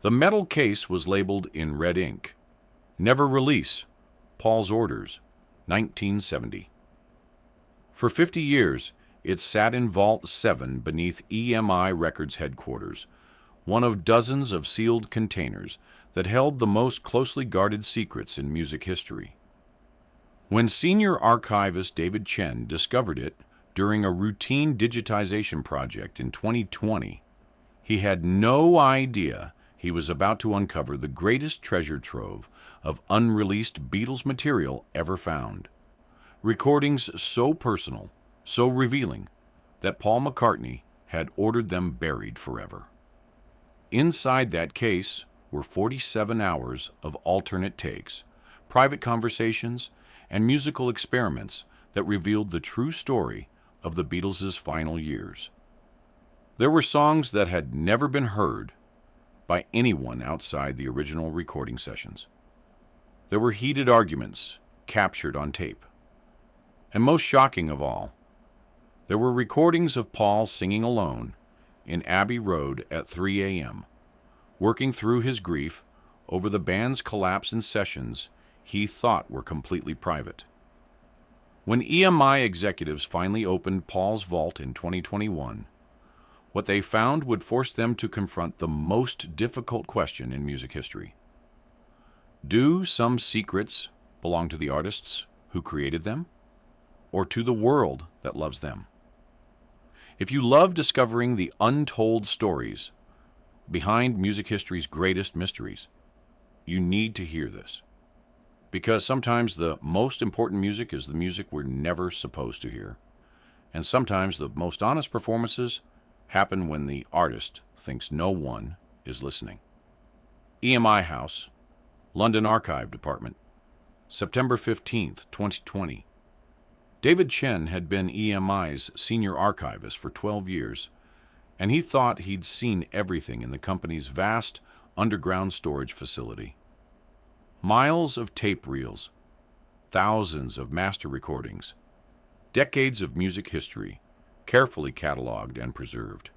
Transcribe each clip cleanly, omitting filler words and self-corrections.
The metal case was labeled in red ink, "Never release, Paul's orders, 1970." For 50 years, it sat in Vault 7 beneath EMI Records headquarters, one of dozens of sealed containers that held the most closely guarded secrets in music history. When senior archivist David Chen discovered it during a routine digitization project in 2020, he had no idea he was about to uncover the greatest treasure trove of unreleased Beatles material ever found. Recordings so personal, so revealing, that Paul McCartney had ordered them buried forever. Inside that case were 47 hours of alternate takes, private conversations, and musical experiments that revealed the true story of the Beatles' final years. There were songs that had never been heard by anyone outside the original recording sessions. There were heated arguments captured on tape. And most shocking of all, there were recordings of Paul singing alone in Abbey Road at 3 a.m., working through his grief over the band's collapse in sessions he thought were completely private. When EMI executives finally opened Paul's vault in 2021, what they found would force them to confront the most difficult question in music history. Do some secrets belong to the artists who created them, or to the world that loves them? If you love discovering the untold stories behind music history's greatest mysteries, you need to hear this. Because sometimes the most important music is the music we're never supposed to hear. And sometimes the most honest performances happen when the artist thinks no one is listening. EMI House, London Archive Department, September 15th, 2020. David Chen had been EMI's senior archivist for 12 years, and he thought he'd seen everything in the company's vast underground storage facility. Miles of tape reels, thousands of master recordings, decades of music history, carefully cataloged and preserved.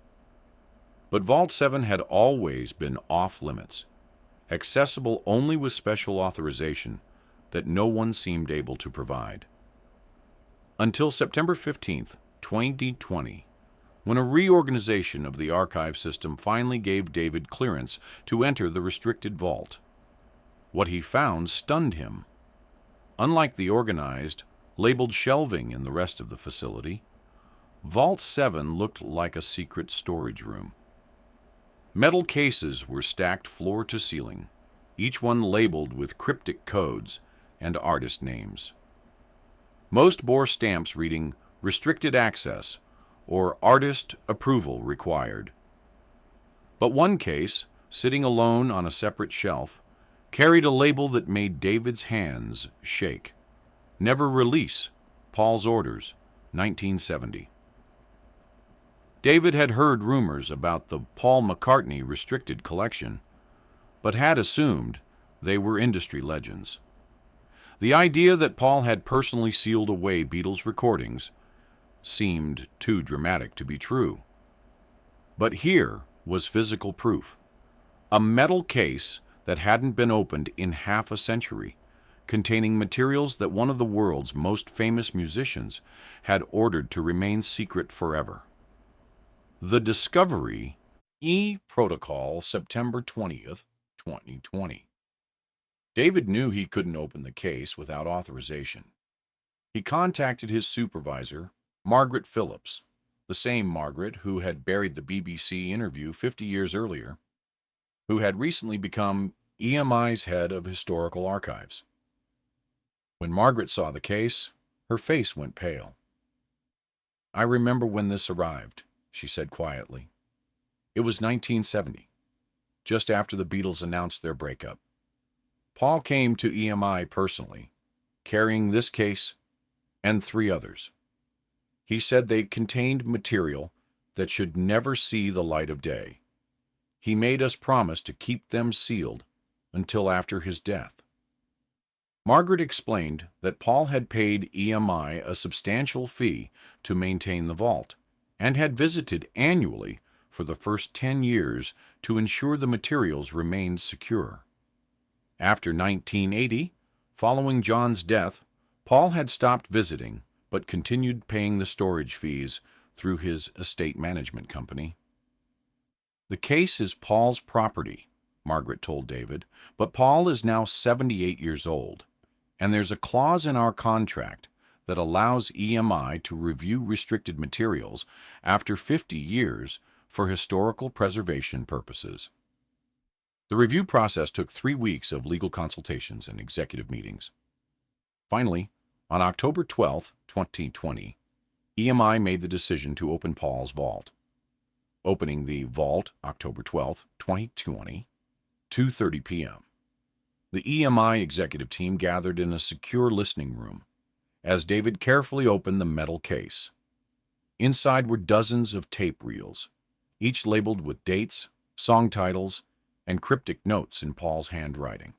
But Vault 7 had always been off-limits, accessible only with special authorization that no one seemed able to provide. Until September 15th, 2020, when a reorganization of the archive system finally gave David clearance to enter the restricted vault. What he found stunned him. Unlike the organized, labeled shelving in the rest of the facility, Vault 7 looked like a secret storage room. Metal cases were stacked floor to ceiling, each one labeled with cryptic codes and artist names. Most bore stamps reading "Restricted Access" or "Artist Approval Required." But one case, sitting alone on a separate shelf, carried a label that made David's hands shake. "Never release, Paul's orders, 1970." David had heard rumors about the Paul McCartney restricted collection, but had assumed they were industry legends. The idea that Paul had personally sealed away Beatles recordings seemed too dramatic to be true. But here was physical proof. A metal case that hadn't been opened in half a century, containing materials that one of the world's most famous musicians had ordered to remain secret forever. The discovery, Protocol, September 20th, 2020. David knew he couldn't open the case without authorization. He contacted his supervisor, Margaret Phillips, the same Margaret who had buried the BBC interview 50 years earlier, who had recently become EMI's head of historical archives. When Margaret saw the case, her face went pale. "I remember when this arrived," she said quietly. "It was 1970, just after the Beatles announced their breakup. Paul came to EMI personally, carrying this case and 3 others. He said they contained material that should never see the light of day. He made us promise to keep them sealed until after his death." Margaret explained that Paul had paid EMI a substantial fee to maintain the vault, and had visited annually for the first 10 years to ensure the materials remained secure. After 1980, following John's death, Paul had stopped visiting but continued paying the storage fees through his estate management company. "The case is Paul's property," Margaret told David, "but Paul is now 78 years old, and there's a clause in our contract that allows EMI to review restricted materials after 50 years for historical preservation purposes." The review process took 3 weeks of legal consultations and executive meetings. Finally, on October 12, 2020, EMI made the decision to open Paul's vault. Opening the vault October 12, 2020, 2:30 p.m. The EMI executive team gathered in a secure listening room as David carefully opened the metal case. Inside were dozens of tape reels, each labeled with dates, song titles, and cryptic notes in Paul's handwriting.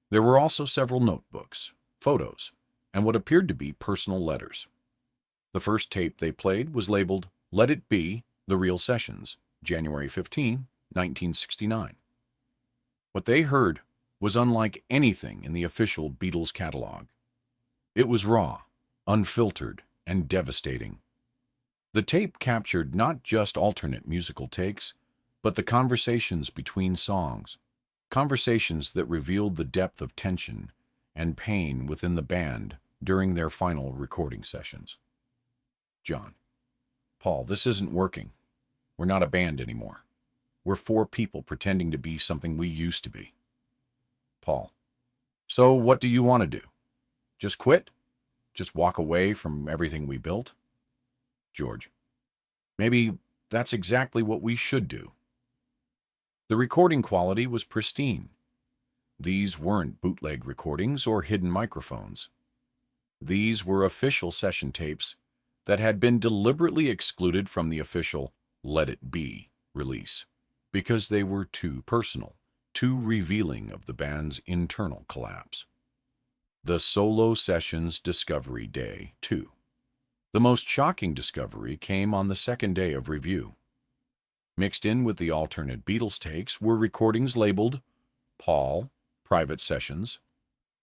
There were also several notebooks, photos, and what appeared to be personal letters. The first tape they played was labeled "Let It Be, The Real Sessions, January 15, 1969. What they heard was unlike anything in the official Beatles catalog. It was raw, unfiltered, and devastating. The tape captured not just alternate musical takes, but the conversations between songs, conversations that revealed the depth of tension and pain within the band during their final recording sessions. John: "Paul, this isn't working. We're not a band anymore. We're 4 people pretending to be something we used to be." Paul: "So what do you want to do? Just quit? Just walk away from everything we built?" George: "Maybe that's exactly what we should do." The recording quality was pristine. These weren't bootleg recordings or hidden microphones. These were official session tapes that had been deliberately excluded from the official "Let It Be" release because they were too personal, too revealing of the band's internal collapse. The Solo Sessions Discovery Day, 2. The most shocking discovery came on the second day of review. Mixed in with the alternate Beatles takes were recordings labeled Paul, Private Sessions,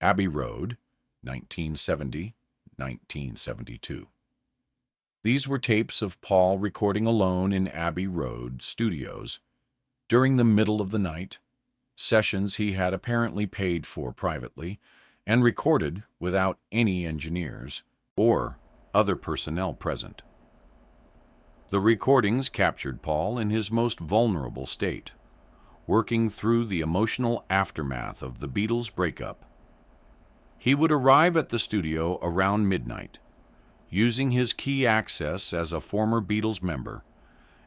Abbey Road, 1970-1972. These were tapes of Paul recording alone in Abbey Road Studios during the middle of the night, sessions he had apparently paid for privately and recorded without any engineers or other personnel present. The recordings captured Paul in his most vulnerable state, working through the emotional aftermath of the Beatles' breakup. He would arrive at the studio around midnight, using his key access as a former Beatles member,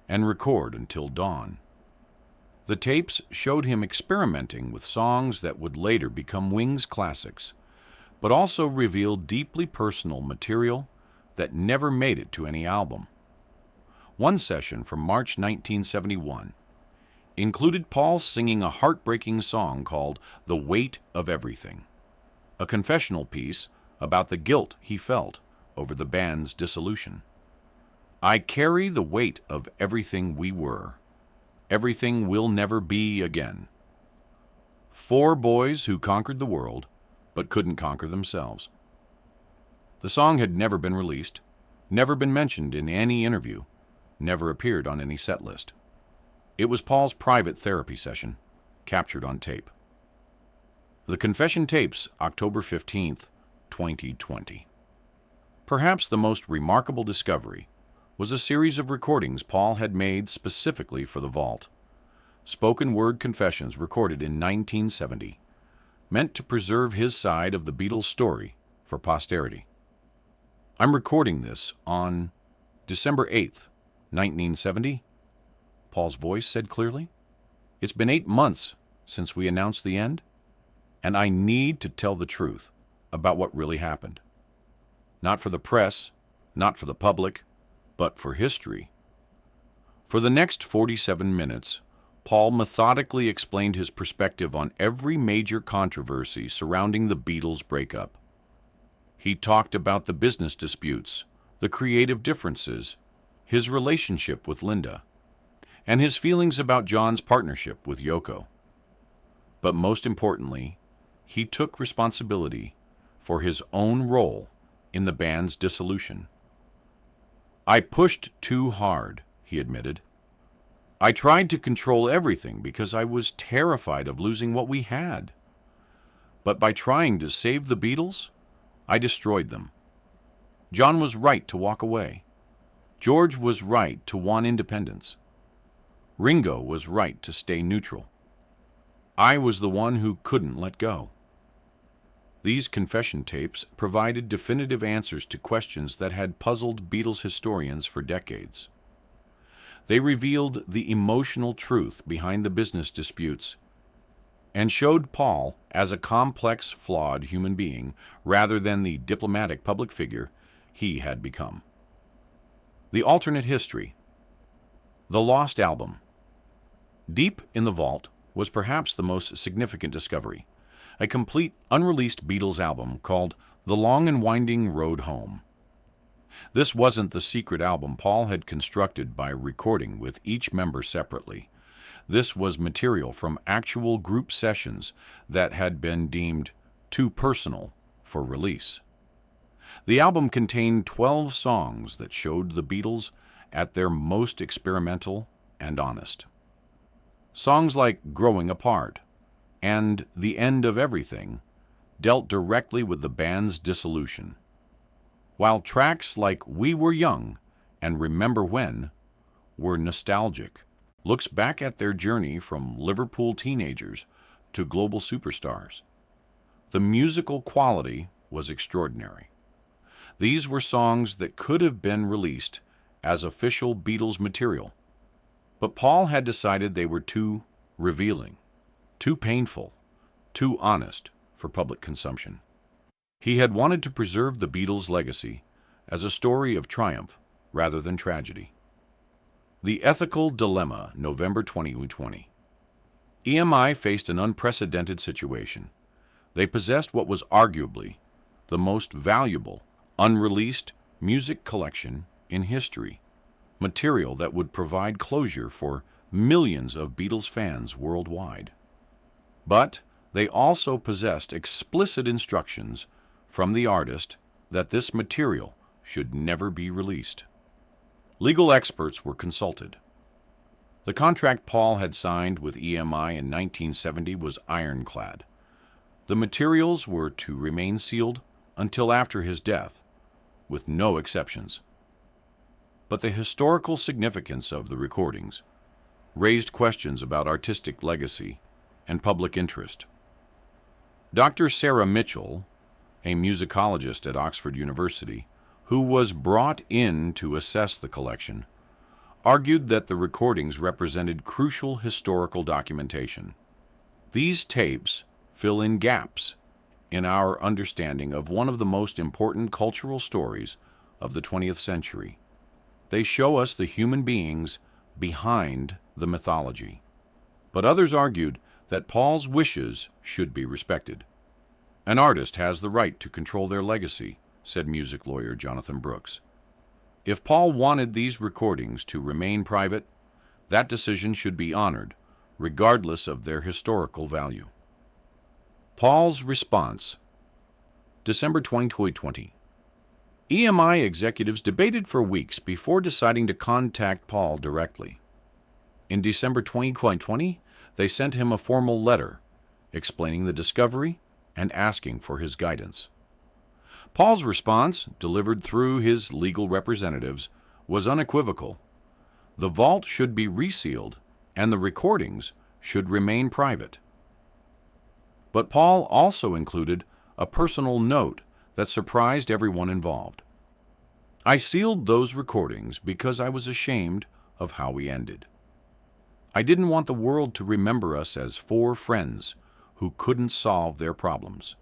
and record until dawn. The tapes showed him experimenting with songs that would later become Wings classics, but also revealed deeply personal material that never made it to any album. One session from March 1971 included Paul singing a heartbreaking song called "The Weight of Everything," a confessional piece about the guilt he felt over the band's dissolution. "I carry the weight of everything we were, everything we'll never be again. 4 boys who conquered the world, but couldn't conquer themselves." The song had never been released, never been mentioned in any interview, never appeared on any set list. It was Paul's private therapy session, captured on tape. The Confession Tapes, October 15th, 2020. Perhaps the most remarkable discovery was a series of recordings Paul had made specifically for the vault. Spoken word confessions recorded in 1970, meant to preserve his side of the Beatles' story for posterity. "I'm recording this on December 8th, 1970, Paul's voice said clearly. "It's been 8 months since we announced the end, and I need to tell the truth about what really happened. Not for the press, not for the public, but for history." For the next 47 minutes, Paul methodically explained his perspective on every major controversy surrounding the Beatles' breakup. He talked about the business disputes, the creative differences, his relationship with Linda, and his feelings about John's partnership with Yoko. But most importantly, he took responsibility for his own role in the band's dissolution. "I pushed too hard," he admitted. "I tried to control everything because I was terrified of losing what we had. But by trying to save the Beatles, I destroyed them. John was right to walk away. George was right to want independence. Ringo was right to stay neutral. I was the one who couldn't let go." These confession tapes provided definitive answers to questions that had puzzled Beatles historians for decades. They revealed the emotional truth behind the business disputes and showed Paul as a complex, flawed human being rather than the diplomatic public figure he had become. The alternate history. The lost album. Deep in the vault was perhaps the most significant discovery, a complete unreleased Beatles album called The Long and Winding Road Home. This wasn't the secret album Paul had constructed by recording with each member separately. This was material from actual group sessions that had been deemed too personal for release. The album contained 12 songs that showed the Beatles at their most experimental and honest. Songs like Growing Apart and The End of Everything dealt directly with the band's dissolution, while tracks like We Were Young and Remember When were nostalgic, looks back at their journey from Liverpool teenagers to global superstars. The musical quality was extraordinary. These were songs that could have been released as official Beatles material, but Paul had decided they were too revealing, too painful, too honest for public consumption. He had wanted to preserve the Beatles' legacy as a story of triumph rather than tragedy. The Ethical Dilemma, November 2020. EMI faced an unprecedented situation. They possessed what was arguably the most valuable, unreleased music collection in history, material that would provide closure for millions of Beatles fans worldwide. But they also possessed explicit instructions from the artist that this material should never be released. Legal experts were consulted. The contract Paul had signed with EMI in 1970 was ironclad. The materials were to remain sealed until after his death, with no exceptions. But the historical significance of the recordings raised questions about artistic legacy and public interest. Dr. Sarah Mitchell, a musicologist at Oxford University, who was brought in to assess the collection, argued that the recordings represented crucial historical documentation. These tapes fill in gaps in our understanding of one of the most important cultural stories of the 20th century. They show us the human beings behind the mythology. But others argued that Paul's wishes should be respected. An artist has the right to control their legacy, said music lawyer Jonathan Brooks. If Paul wanted these recordings to remain private, that decision should be honored, regardless of their historical value. Paul's response. December 2020. EMI executives debated for weeks before deciding to contact Paul directly. In December 2020, they sent him a formal letter explaining the discovery and asking for his guidance. Paul's response, delivered through his legal representatives, was unequivocal. The vault should be resealed, and the recordings should remain private. But Paul also included a personal note that surprised everyone involved. I sealed those recordings because I was ashamed of how we ended. I didn't want the world to remember us as four friends who couldn't solve their problems.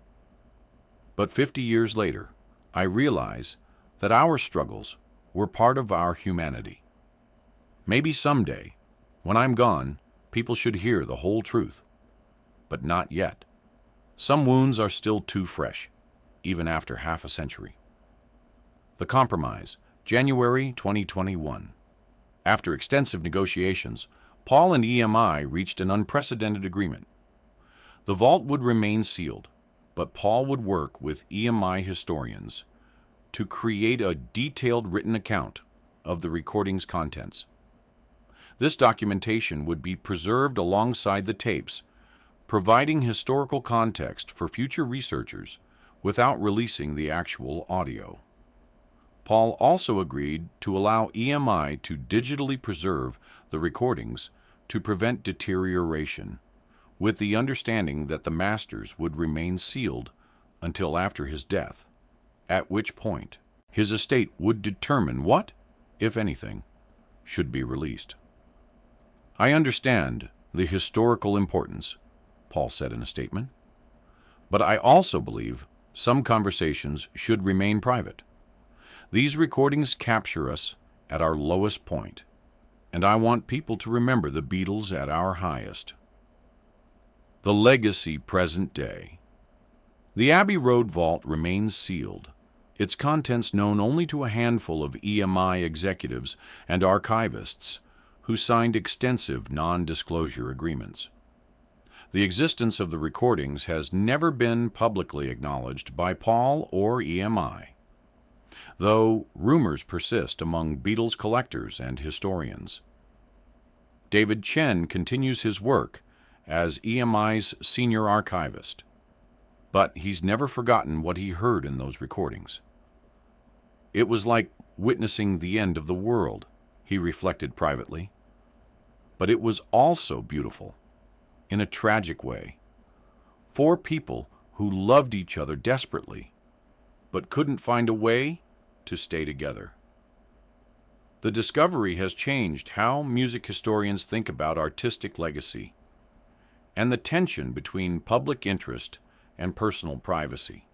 But 50 years later, I realize that our struggles were part of our humanity. Maybe someday, when I'm gone, people should hear the whole truth. But not yet. Some wounds are still too fresh, even after half a century. The Compromise, January 2021. After extensive negotiations, Paul and EMI reached an unprecedented agreement. The vault would remain sealed, but Paul would work with EMI historians to create a detailed written account of the recording's contents. This documentation would be preserved alongside the tapes, providing historical context for future researchers without releasing the actual audio. Paul also agreed to allow EMI to digitally preserve the recordings to prevent deterioration, with the understanding that the masters would remain sealed until after his death, at which point his estate would determine what, if anything, should be released. "I understand the historical importance," Paul said in a statement, "but I also believe some conversations should remain private. These recordings capture us at our lowest point, and I want people to remember the Beatles at our highest." The legacy present day. The Abbey Road vault remains sealed, its contents known only to a handful of EMI executives and archivists who signed extensive non-disclosure agreements. The existence of the recordings has never been publicly acknowledged by Paul or EMI, though rumors persist among Beatles collectors and historians. David Chen continues his work as EMI's senior archivist, but he's never forgotten what he heard in those recordings. "It was like witnessing the end of the world," he reflected privately. "But it was also beautiful, in a tragic way. 4 people who loved each other desperately, but couldn't find a way to stay together." The discovery has changed how music historians think about artistic legacy and the tension between public interest and personal privacy.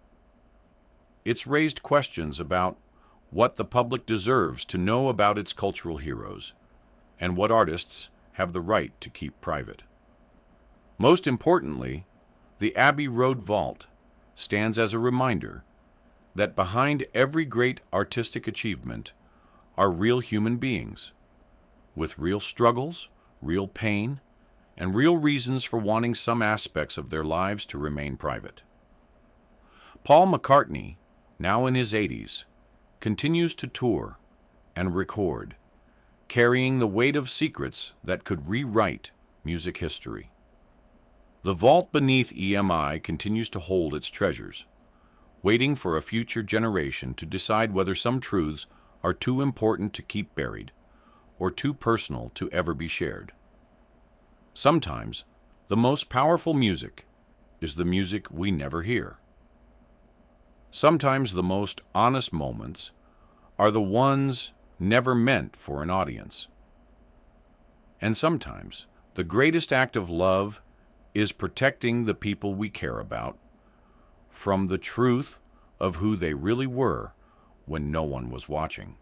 It's raised questions about what the public deserves to know about its cultural heroes and what artists have the right to keep private. Most importantly, the Abbey Road Vault stands as a reminder that behind every great artistic achievement are real human beings, with real struggles, real pain, and real reasons for wanting some aspects of their lives to remain private. Paul McCartney, now in his 80s, continues to tour and record, carrying the weight of secrets that could rewrite music history. The vault beneath EMI continues to hold its treasures, waiting for a future generation to decide whether some truths are too important to keep buried or too personal to ever be shared. Sometimes, the most powerful music is the music we never hear. Sometimes the most honest moments are the ones never meant for an audience. And sometimes, the greatest act of love is protecting the people we care about from the truth of who they really were when no one was watching.